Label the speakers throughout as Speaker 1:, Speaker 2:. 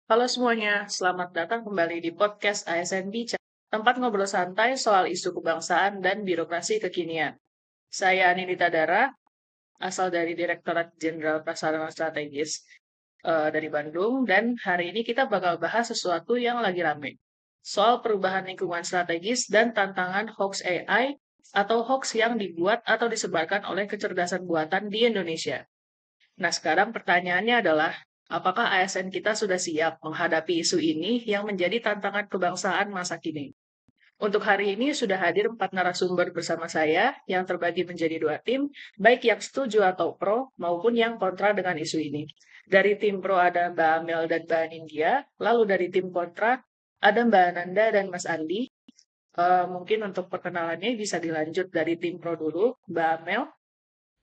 Speaker 1: Halo semuanya, selamat datang kembali di podcast ASN Bicara, tempat ngobrol santai soal isu kebangsaan dan birokrasi kekinian. Saya Anindita Dara, asal dari Direktorat Jenderal Prasarana Strategis dari Bandung, dan hari ini kita bakal bahas sesuatu yang lagi rame, soal perubahan lingkungan strategis dan tantangan hoax AI atau hoax yang dibuat atau disebarkan oleh kecerdasan buatan di Indonesia. Nah, sekarang pertanyaannya adalah, apakah ASN kita sudah siap menghadapi isu ini yang menjadi tantangan kebangsaan masa kini? Untuk hari ini sudah hadir 4 narasumber bersama saya yang terbagi menjadi 2 tim, baik yang setuju atau pro maupun yang kontra dengan isu ini. Dari tim pro ada Mbak Amel dan Mbak Nindya, lalu dari tim kontra ada Mbak Ananda dan Mas Andi. Mungkin untuk perkenalannya bisa dilanjut dari tim pro dulu, Mbak Amel.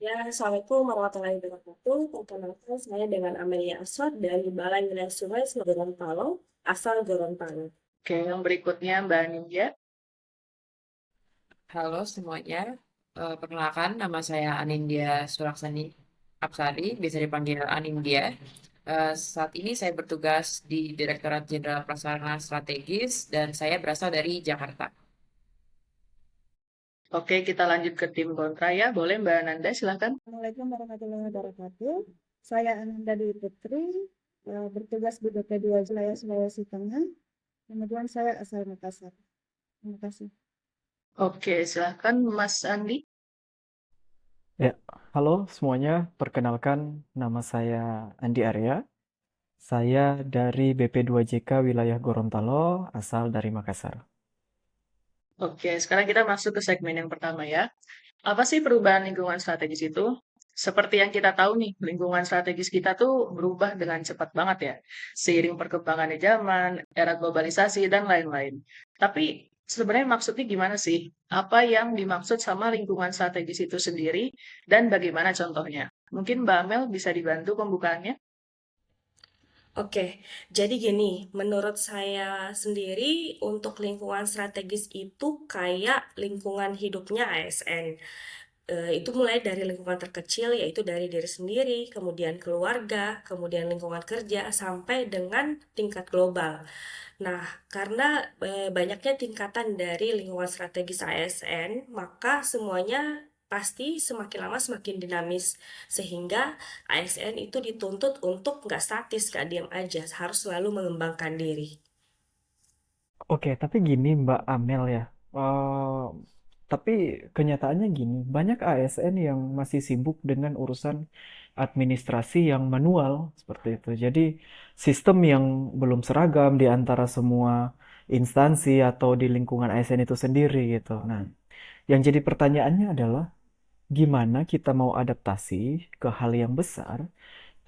Speaker 2: Ya, Assalamualaikum warahmatullahi wabarakatuh. Perkenalkan saya dengan Amelia Aswad dari Balai Wilayah Sungai Gorontalo, asal Gorontalo.
Speaker 1: Oke, yang berikutnya Mbak Nindya.
Speaker 3: Halo semuanya, perkenalkan nama saya Anindya Sulaksani Apsari, bisa dipanggil Anindya. Saat ini saya bertugas di Direktorat Jenderal Prasarana Strategis dan saya berasal dari Jakarta.
Speaker 1: Oke, kita lanjut ke tim kontra ya. Boleh Mbak Nanda, silakan.
Speaker 4: Assalamualaikum warahmatullahi wabarakatuh. Saya Ananda Dewi Putri, bertugas di BP2 Wilayah Sulawesi Tengah. Kemudian saya asal Makassar. Terima kasih.
Speaker 1: Oke, silakan Mas Andi.
Speaker 5: Ya, halo semuanya. Perkenalkan, nama saya Andi Arya. Saya dari BP2JK Wilayah Gorontalo, asal dari Makassar.
Speaker 1: Oke, sekarang kita masuk ke segmen yang pertama ya. Apa sih perubahan lingkungan strategis itu? Seperti yang kita tahu nih, lingkungan strategis kita tuh berubah dengan cepat banget ya. Seiring perkembangannya zaman, era globalisasi, dan lain-lain. Tapi sebenarnya maksudnya gimana sih? Apa yang dimaksud sama lingkungan strategis itu sendiri dan bagaimana contohnya? Mungkin Mbak Amel bisa dibantu pembukaannya?
Speaker 2: Oke, jadi gini, menurut saya sendiri untuk lingkungan strategis itu kayak lingkungan hidupnya ASN. Itu mulai dari lingkungan terkecil yaitu dari diri sendiri, kemudian keluarga, kemudian lingkungan kerja sampai dengan tingkat global. Nah, karena banyaknya tingkatan dari lingkungan strategis ASN, maka semuanya pasti semakin lama semakin dinamis. Sehingga ASN itu dituntut untuk nggak statis, nggak diam aja, harus selalu mengembangkan diri.
Speaker 5: Oke, tapi gini Mbak Amel ya. Eh, tapi kenyataannya gini, banyak ASN yang masih sibuk dengan urusan administrasi yang manual seperti itu. Jadi sistem yang belum seragam di antara semua instansi atau di lingkungan ASN itu sendiri gitu. Nah, yang jadi pertanyaannya adalah gimana kita mau adaptasi ke hal yang besar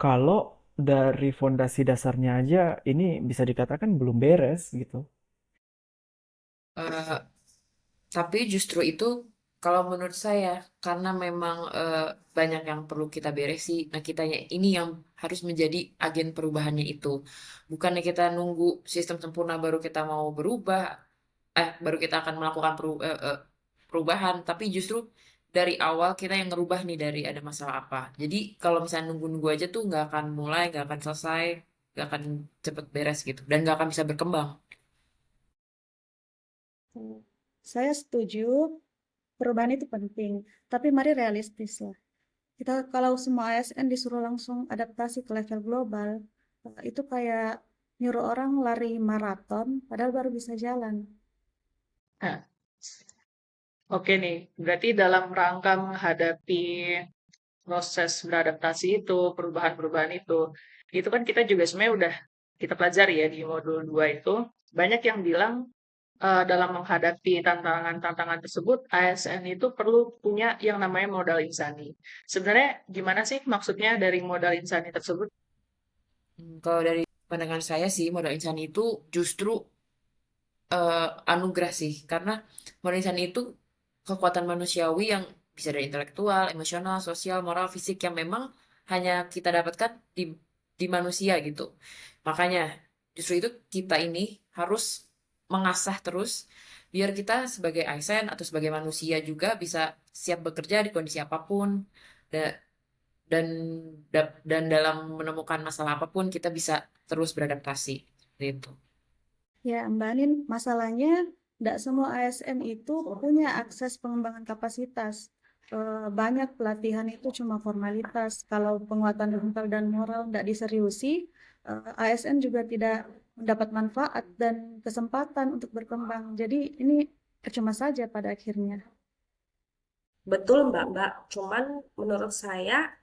Speaker 5: kalau dari fondasi dasarnya aja ini bisa dikatakan belum beres gitu.
Speaker 3: Eh, tapi justru itu kalau menurut saya karena memang banyak yang perlu kita beresi, nah kitanya ini yang harus menjadi agen perubahannya itu. Bukannya kita nunggu sistem sempurna baru kita mau berubah, baru kita akan melakukan perubahan, tapi justru dari awal kita yang ngerubah nih dari ada masalah apa. Jadi kalau misalnya nunggu-nunggu aja tuh nggak akan mulai, nggak akan selesai, nggak akan cepet beres gitu, dan nggak akan bisa berkembang.
Speaker 4: Saya setuju perubahan itu penting, tapi mari realistis lah. Kita kalau semua ASN disuruh langsung adaptasi ke level global, itu kayak nyuruh orang lari maraton, padahal baru bisa jalan.
Speaker 1: Nah, oke nih, berarti dalam rangka menghadapi proses beradaptasi itu, perubahan-perubahan itu kan kita juga sebenarnya udah kita pelajari ya di modul 2 itu, banyak yang bilang dalam menghadapi tantangan-tantangan tersebut, ASN itu perlu punya yang namanya modal insani. Sebenarnya gimana sih maksudnya dari modal insani tersebut?
Speaker 3: Kalau dari pandangan saya sih modal insan itu justru anugerah sih, karena modal insan itu kekuatan manusiawi yang bisa dari intelektual, emosional, sosial, moral, fisik yang memang hanya kita dapatkan di manusia gitu. Makanya justru itu kita ini harus mengasah terus biar kita sebagai ASN atau sebagai manusia juga bisa siap bekerja di kondisi apapun. dan dan dalam menemukan masalah apapun kita bisa terus beradaptasi seperti itu.
Speaker 4: Ya, Mbak Anin, masalahnya tidak semua ASN itu punya akses pengembangan kapasitas. Banyak pelatihan itu cuma formalitas. Kalau penguatan mental dan moral tidak diseriusi, ASN juga tidak mendapat manfaat dan kesempatan untuk berkembang. Jadi ini percuma saja pada akhirnya.
Speaker 2: Betul Mbak. Cuman menurut saya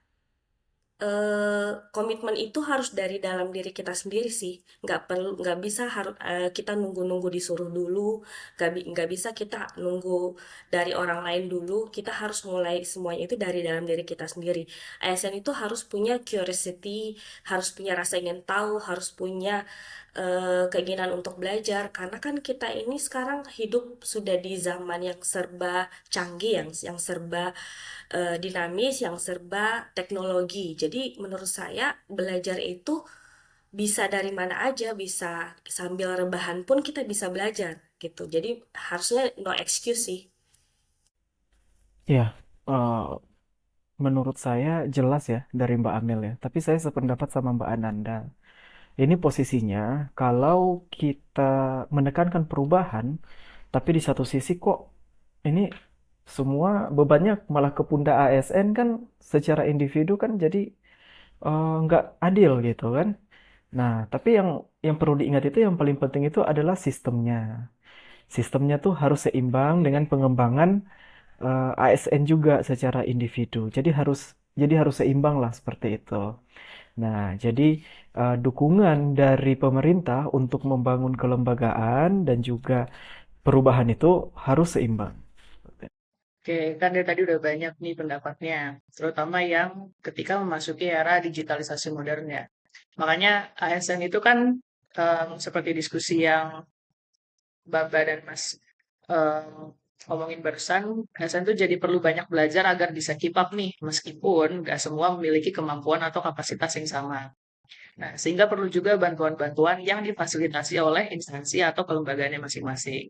Speaker 2: komitmen itu harus dari dalam diri kita sendiri sih. Nggak bisa harus kita nunggu-nunggu disuruh dulu. Nggak bisa kita nunggu dari orang lain dulu. Kita harus mulai semuanya itu dari dalam diri kita sendiri. ASN itu harus punya curiosity, harus punya rasa ingin tahu, harus punya keinginan untuk belajar. Karena kan kita ini sekarang hidup sudah di zaman yang serba canggih, yang serba dinamis, yang serba teknologi. Jadi menurut saya belajar itu bisa dari mana aja, bisa sambil rebahan pun kita bisa belajar gitu. Jadi harusnya no excuse sih.
Speaker 5: Ya, eh, menurut saya jelas ya dari Mbak Amel ya. Tapi saya sependapat sama Mbak Ananda. Ini posisinya kalau kita menekankan perubahan, tapi di satu sisi kok ini semua bebannya malah ke pundak ASN kan secara individu kan jadi nggak adil gitu kan. Nah, tapi yang perlu diingat itu yang paling penting itu adalah sistemnya. Sistemnya tuh harus seimbang dengan pengembangan ASN juga secara individu. Jadi harus seimbang lah seperti itu. Nah, jadi dukungan dari pemerintah untuk membangun kelembagaan dan juga perubahan itu harus seimbang.
Speaker 1: Oke, kan dari tadi udah banyak nih pendapatnya, terutama yang ketika memasuki era digitalisasi modern ya. Makanya ASN itu kan seperti diskusi yang Baba dan Mas em, ngomongin barusan, ASN itu jadi perlu banyak belajar agar bisa keep up nih, meskipun nggak semua memiliki kemampuan atau kapasitas yang sama. Nah, sehingga perlu juga bantuan-bantuan yang difasilitasi oleh instansi atau kelembagaannya masing-masing.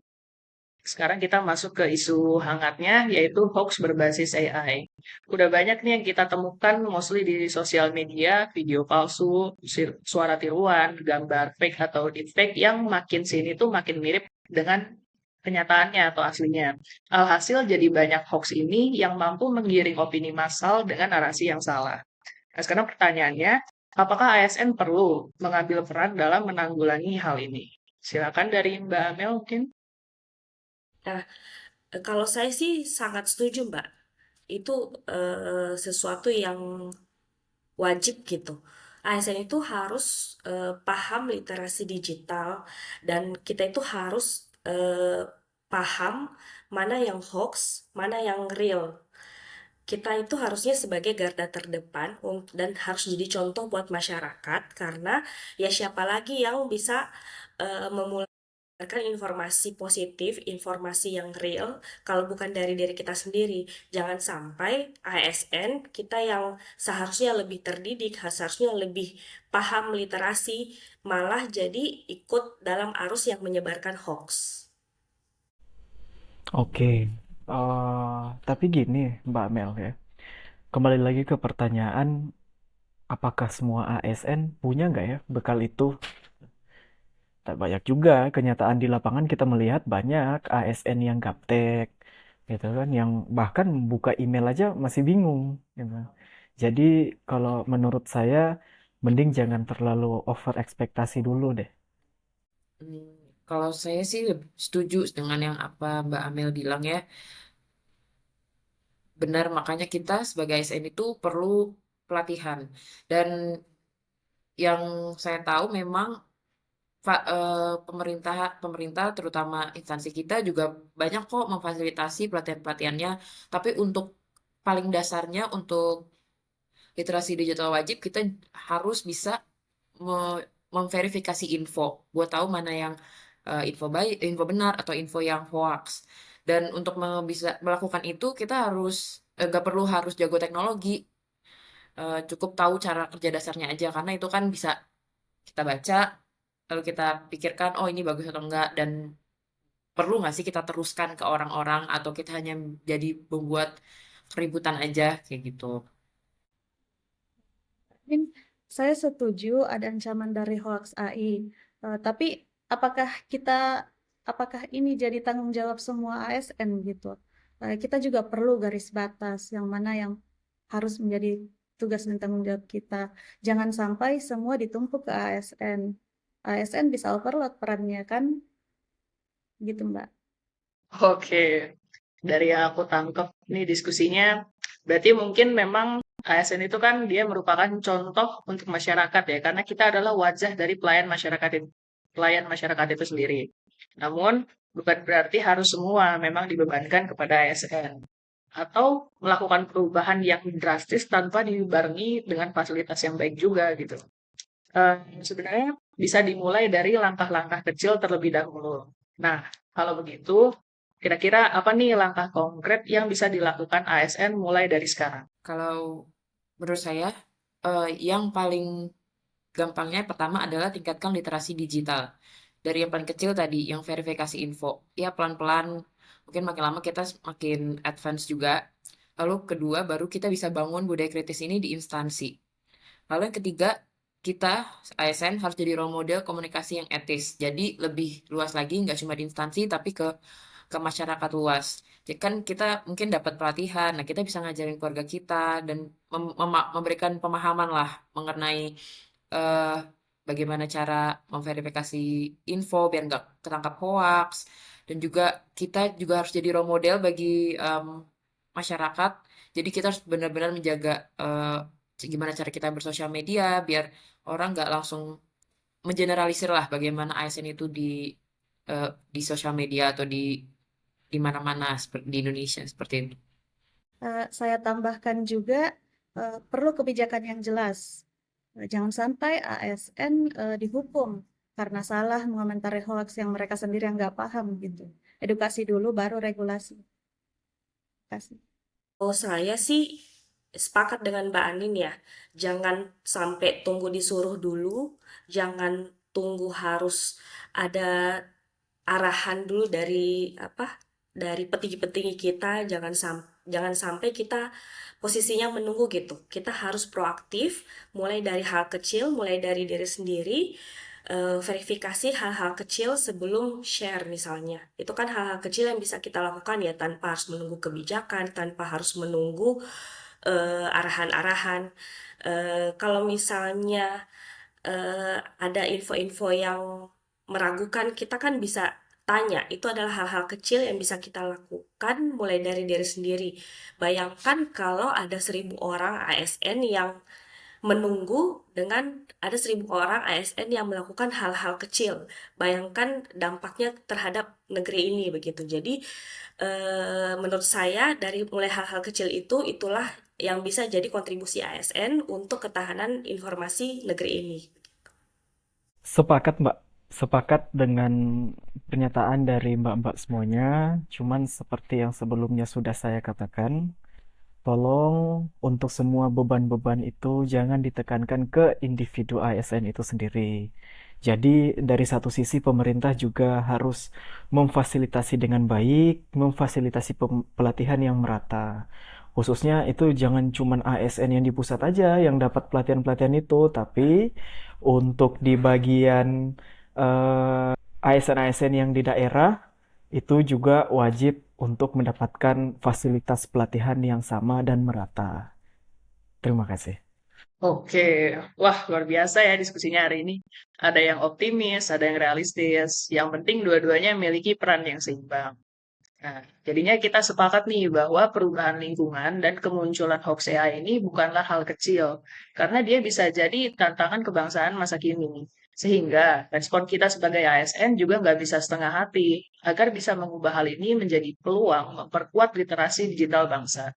Speaker 1: Sekarang kita masuk ke isu hangatnya, yaitu hoax berbasis AI. Udah banyak nih yang kita temukan mostly di sosial media, video palsu, suara tiruan, gambar fake atau deepfake yang makin sini tuh makin mirip dengan kenyataannya atau aslinya. Alhasil jadi banyak hoax ini yang mampu menggiring opini massal dengan narasi yang salah. Nah, sekarang pertanyaannya, apakah ASN perlu mengambil peran dalam menanggulangi hal ini? Silakan dari Mbak Amel mungkin.
Speaker 2: Nah, kalau saya sih sangat setuju Mbak. Itu sesuatu yang wajib gitu. ASN itu harus paham literasi digital dan kita itu harus paham mana yang hoax, mana yang real. Kita itu harusnya sebagai garda terdepan dan harus jadi contoh buat masyarakat karena ya siapa lagi yang bisa memulai informasi positif, informasi yang real, kalau bukan dari diri kita sendiri. Jangan sampai ASN kita yang seharusnya lebih terdidik, seharusnya lebih paham literasi, malah jadi ikut dalam arus yang menyebarkan hoax.
Speaker 5: Oke, tapi gini Mbak Mel ya, kembali lagi ke pertanyaan, apakah semua ASN punya nggak ya bekal itu? Tak banyak juga, kenyataan di lapangan kita melihat banyak ASN yang gaptek, gitu kan, yang bahkan buka email aja masih bingung, gitu. Jadi kalau menurut saya, mending jangan terlalu over ekspektasi dulu deh.
Speaker 3: Hmm, Kalau saya sih setuju dengan yang apa Mbak Amel bilang ya. Benar, makanya kita sebagai ASN itu perlu pelatihan. Dan yang saya tahu memang pemerintah pemerintah terutama instansi kita juga banyak kok memfasilitasi pelatihan-pelatihannya. Tapi untuk paling dasarnya untuk literasi digital wajib kita harus bisa memverifikasi info buat tahu mana yang info baik, info benar atau info yang hoax. Dan untuk bisa melakukan itu kita harus nggak perlu harus jago teknologi, cukup tahu cara kerja dasarnya aja karena itu kan bisa kita baca lalu kita pikirkan oh ini bagus atau enggak dan perlu nggak sih kita teruskan ke orang-orang atau kita hanya jadi membuat keributan aja kayak gitu.
Speaker 4: Saya setuju ada ancaman dari hoax AI. Tapi apakah ini jadi tanggung jawab semua ASN gitu? Kita juga perlu garis batas yang mana yang harus menjadi tugas dan tanggung jawab kita. Jangan sampai semua ditumpuk ke ASN. ASN bisa overload perannya kan? Gitu, Mbak.
Speaker 1: Oke, dari yang aku tangkap nih diskusinya, berarti mungkin memang ASN itu kan dia merupakan contoh untuk masyarakat ya, karena kita adalah wajah dari pelayan masyarakat itu sendiri. Namun bukan berarti harus semua memang dibebankan kepada ASN atau melakukan perubahan yang drastis tanpa dibarengi dengan fasilitas yang baik juga gitu. Sebenarnya bisa dimulai dari langkah-langkah kecil terlebih dahulu. Nah, kalau begitu, kira-kira apa nih langkah konkret yang bisa dilakukan ASN mulai dari sekarang?
Speaker 3: Kalau menurut saya, yang paling gampangnya pertama adalah tingkatkan literasi digital. Dari yang paling kecil tadi, yang verifikasi info. Ya pelan-pelan, mungkin makin lama kita makin advance juga. Lalu kedua, baru kita bisa bangun budaya kritis ini di instansi. Lalu yang ketiga, kita ASN harus jadi role model komunikasi yang etis. Jadi lebih luas lagi, nggak cuma di instansi, tapi ke masyarakat luas. Jadi kan kita mungkin dapat pelatihan, nah kita bisa ngajarin keluarga kita dan memberikan pemahaman lah mengenai eh, bagaimana cara memverifikasi info biar nggak ketangkap hoax. Dan juga kita juga harus jadi role model bagi masyarakat. Jadi kita harus benar-benar menjaga gimana cara kita bersosial media biar orang nggak langsung mengeneralisir lah bagaimana ASN itu di sosial media atau di mana-mana di Indonesia seperti itu.
Speaker 4: Saya tambahkan juga perlu kebijakan yang jelas. Jangan sampai ASN dihukum karena salah mengomentari hoax yang mereka sendiri yang nggak paham gitu. Edukasi dulu baru regulasi. Terima kasih.
Speaker 2: Oh, saya sih sepakat dengan Mbak Anin ya. Jangan sampai tunggu disuruh dulu, jangan tunggu harus ada arahan dulu dari apa? Dari petinggi-petinggi kita, jangan sampai kita posisinya menunggu gitu. Kita harus proaktif, mulai dari hal kecil, mulai dari diri sendiri, verifikasi hal-hal kecil sebelum share misalnya. Itu kan hal-hal kecil yang bisa kita lakukan ya tanpa harus menunggu kebijakan, tanpa harus menunggu arahan-arahan. Kalau misalnya ada info-info yang meragukan, kita kan bisa tanya. Itu adalah hal-hal kecil yang bisa kita lakukan mulai dari diri sendiri. Bayangkan kalau ada 1.000 orang ASN yang menunggu dengan ada 1.000 orang ASN yang melakukan hal-hal kecil. Bayangkan dampaknya terhadap negeri ini begitu. Jadi menurut saya dari mulai hal-hal kecil itulah yang bisa jadi kontribusi ASN untuk ketahanan informasi negeri ini.
Speaker 5: Sepakat, Mbak. Sepakat dengan pernyataan dari Mbak-mbak semuanya. Cuman seperti yang sebelumnya sudah saya katakan, tolong untuk semua beban-beban itu jangan ditekankan ke individu ASN itu sendiri. Jadi dari satu sisi pemerintah juga harus memfasilitasi dengan baik, memfasilitasi pelatihan yang merata. Khususnya itu jangan cuman ASN yang di pusat aja yang dapat pelatihan-pelatihan itu, tapi untuk di bagian ASN-ASN yang di daerah itu juga wajib untuk mendapatkan fasilitas pelatihan yang sama dan merata. Terima kasih.
Speaker 1: Oke, wah luar biasa ya diskusinya hari ini. Ada yang optimis, ada yang realistis. Yang penting dua-duanya memiliki peran yang seimbang. Nah, jadinya kita sepakat nih bahwa perubahan lingkungan dan kemunculan hoax AI ini bukanlah hal kecil, karena dia bisa jadi tantangan kebangsaan masa kini. Sehingga respon kita sebagai ASN juga nggak bisa setengah hati, agar bisa mengubah hal ini menjadi peluang memperkuat literasi digital bangsa.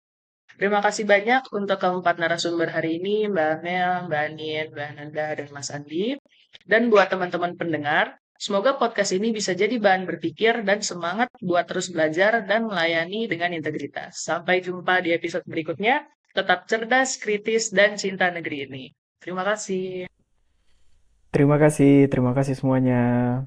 Speaker 1: Terima kasih banyak untuk keempat narasumber hari ini, Mbak Amel, Mbak Anin, Mbak Nanda, dan Mas Andi. Dan buat teman-teman pendengar, semoga podcast ini bisa jadi bahan berpikir dan semangat buat terus belajar dan melayani dengan integritas. Sampai jumpa di episode berikutnya. Tetap cerdas, kritis, dan cinta negeri ini. Terima kasih.
Speaker 5: Terima kasih semuanya.